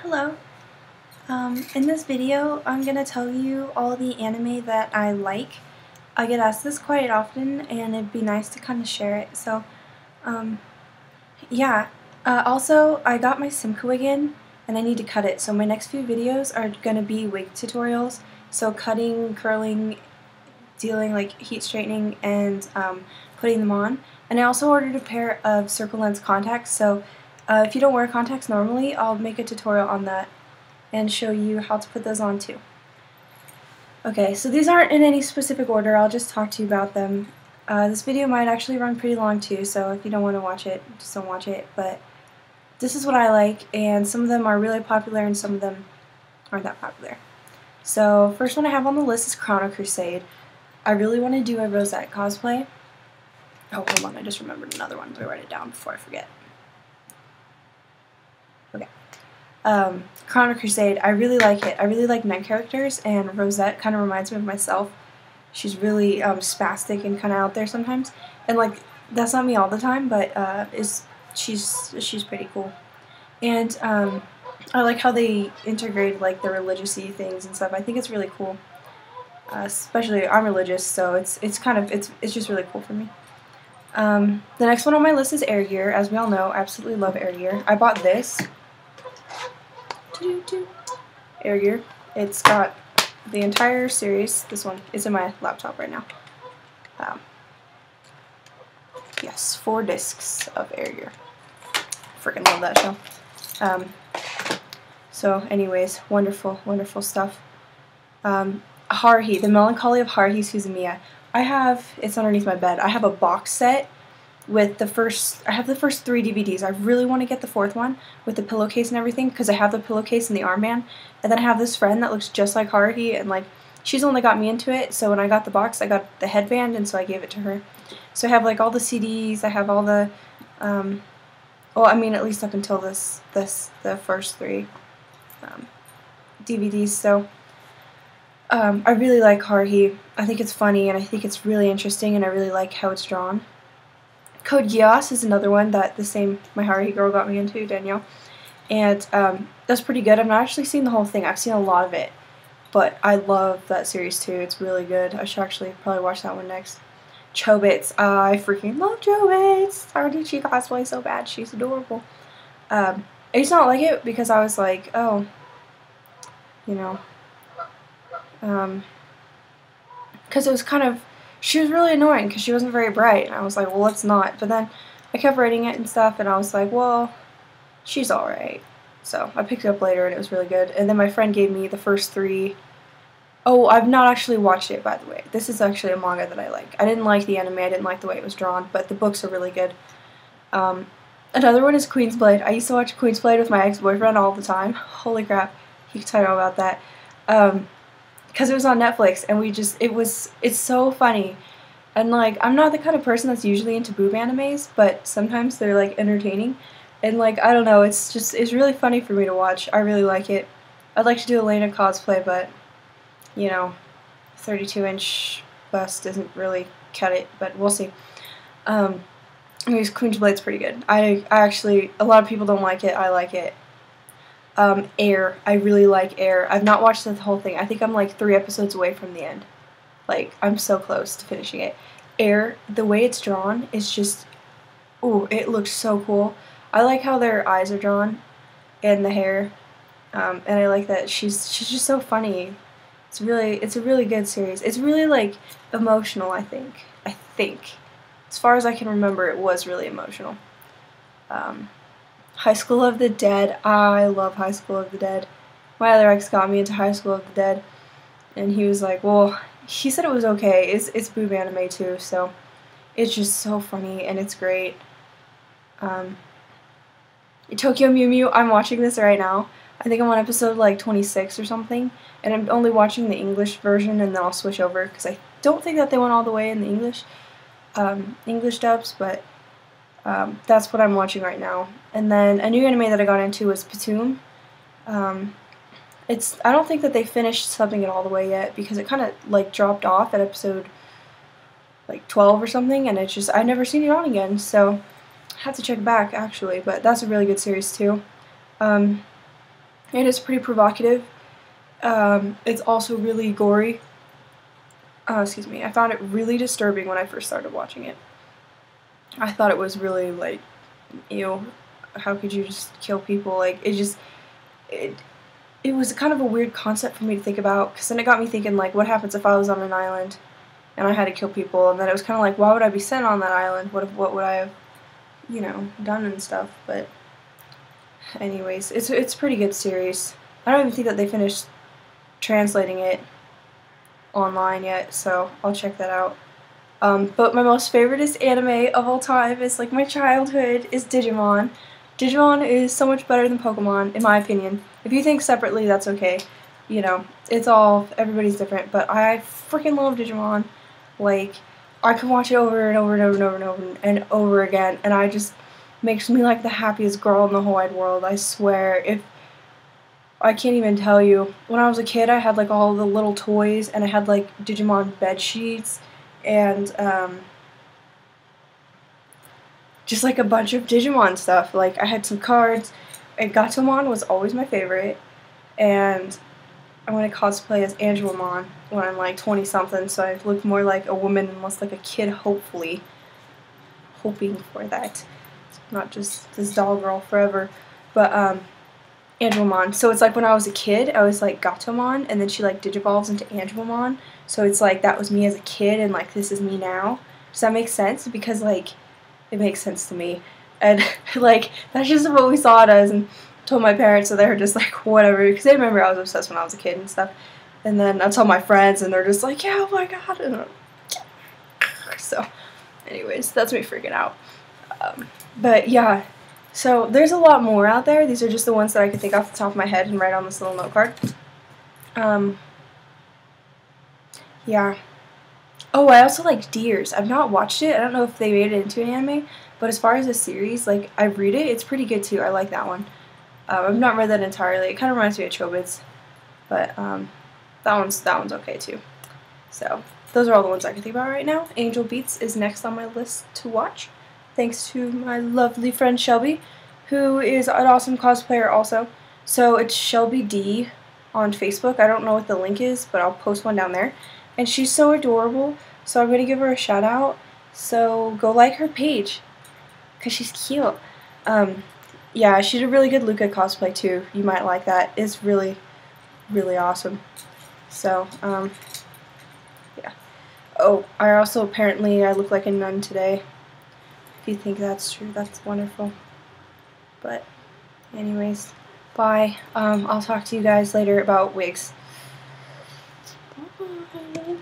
Hello. In this video, I'm going to tell you all the anime that I like. I get asked this quite often, and it'd be nice to kind of share it. So, um, yeah. Also, I got my Simco again, and I need to cut it. So my next few videos are going to be wig tutorials. So cutting, curling, dealing like heat straightening, and putting them on. And I also ordered a pair of circle lens contacts. So if you don't wear contacts normally, I'll make a tutorial on that and show you how to put those on too. Okay, so these aren't in any specific order, I'll just talk to you about them. This video might actually run pretty long too, so if you don't want to watch it, just don't watch it, but this is what I like, and some of them are really popular and some of them aren't that popular. So, first one I have on the list is Chrono Crusade. I really want to do a Rosette cosplay. Oh, hold on, I just remembered another one, let me write it down before I forget. Okay. Chrono Crusade, I really like it. I really like men characters, and Rosette kind of reminds me of myself. She's really spastic and kind of out there sometimes, and like that's not me all the time, but she's pretty cool. And I like how they integrate like the religious-y things and stuff. I think it's really cool. Especially I'm religious, so it's just really cool for me. The next one on my list is Air Gear. As we all know, I absolutely love Air Gear. I bought this. Air Gear. It's got the entire series. This one is in my laptop right now. Yes, 4 discs of Air Gear. Freaking love that show. So anyways, wonderful, wonderful stuff. Haruhi, The Melancholy of Haruhi Suzumiya. It's underneath my bed. I have a box set with the first 3 DVDs. I really want to get the 4th one with the pillowcase and everything because I have the pillowcase and the armband. And then I have this friend that looks just like Haruhi, and like she's only got me into it. So when I got the box, I got the headband, and so I gave it to her. So I have like all the CDs. I have all the, well, I mean at least up until the first 3 DVDs. So I really like Haruhi. I think it's funny, and I think it's really interesting, and I really like how it's drawn. Code Geass is another one that my Haruhi girl got me into, Danielle. And that's pretty good. I've not actually seen the whole thing. I've seen a lot of it. But I love that series too. It's really good. I should actually probably watch that one next. Chobits. I freaking love Chobits. Ardaichi cosplay so bad. She's adorable. I used to not like it because I was like, oh, you know, because it was kind of, she was really annoying because she wasn't very bright, and I was like, well, let's not. But then I kept writing it and stuff, and I was like, well, she's alright. So I picked it up later, and it was really good. And then my friend gave me the first 3. Oh, I've not actually watched it, by the way. This is actually a manga that I like. I didn't like the anime, I didn't like the way it was drawn, but the books are really good. Another one is Queen's Blade. I used to watch Queen's Blade with my ex-boyfriend all the time. Holy crap, he could tell you all about that. Because it was on Netflix, and it's so funny. And like, I'm not the kind of person that's usually into boob animes, but sometimes they're like entertaining. And like, I don't know, it's really funny for me to watch. I really like it. I'd like to do Elena cosplay, but you know, 32-inch bust doesn't really cut it, but we'll see. Anyways, Queen's Blade's pretty good. I actually, a lot of people don't like it, I like it. Air. I really like Air. I've not watched the whole thing. I think I'm like 3 episodes away from the end. Like, I'm so close to finishing it. Air, the way it's drawn is just, ooh, it looks so cool. I like how their eyes are drawn and the hair. And I like that she's just so funny. It's a really good series. It's really like emotional, I think. As far as I can remember, it was really emotional. High School of the Dead. I love High School of the Dead. My other ex got me into High School of the Dead, and he was like, well, he said it was okay. It's boob anime too, so it's just so funny, and it's great. Tokyo Mew Mew, I'm watching this right now. I think I'm on episode like 26 or something, and I'm only watching the English version, and then I'll switch over, because I don't think that they went all the way in the English dubs, but that's what I'm watching right now. And then a new anime that I got into was Patoom. I don't think that they finished subbing it all the way yet, because it kind of like dropped off at episode like 12 or something, and I've never seen it on again, so I have to check back actually, but that's a really good series too. It is pretty provocative. It's also really gory. Excuse me. I found it really disturbing when I first started watching it. I thought it was really, like, ew. How could you just kill people? Like, it was kind of a weird concept for me to think about, because then it got me thinking, like, what happens if I was on an island and I had to kill people? And then it was kind of like, why would I be sent on that island? What would I have, you know, done and stuff? But anyways, it's a pretty good series. I don't even think that they finished translating it online yet, so I'll check that out. But my most favoriteest anime of all time is, like, my childhood, is Digimon. Digimon is so much better than Pokemon, in my opinion. If you think separately, that's okay. You know, everybody's different, but I freaking love Digimon. Like, I can watch it over and over and over and over and over and over again, and I just makes me like the happiest girl in the whole wide world, I swear. I can't even tell you. When I was a kid, I had, like, all the little toys, and I had, like, Digimon bed sheets, and, just, like, a bunch of Digimon stuff. Like, I had some cards, and Gatomon was always my favorite, and I want to cosplay as Angelamon when I'm, like, 20-something, so I look more like a woman and less like a kid, hopefully. Hoping for that. Not just this doll girl forever. But, Angelamon. So it's like when I was a kid, I was like Gatomon, and then she, like, digivolves into Angelamon. So it's like that was me as a kid, and, like, this is me now. Does that make sense? Because, like, it makes sense to me. And, like, that's just what we saw it as, and told my parents, so they were just like, whatever, because they remember I was obsessed when I was a kid and stuff. And then I told my friends, and they're just like, yeah, oh my god. And so, anyways, that's me freaking out. But yeah, so there's a lot more out there. These are just the ones that I could think off the top of my head and write on this little note card. Yeah. Oh, I also like Deers. I've not watched it. I don't know if they made it into an anime, but as far as a series, like, I read it. It's pretty good too. I like that one. I've not read that entirely. It kind of reminds me of Chobits, but that one's okay too. So those are all the ones I can think about right now. Angel Beats is next on my list to watch, thanks to my lovely friend Shelby, who is an awesome cosplayer also. So it's Shelby D on Facebook. I don't know what the link is, but I'll post one down there. And she's so adorable, so I'm going to give her a shout out. So go like her page, because she's cute. Yeah, she did a really good Luca cosplay too. You might like that. It's really, really awesome. So, yeah. Oh, I also apparently I look like a nun today. If you think that's true, that's wonderful. But, anyways, bye. I'll talk to you guys later about wigs. Bye.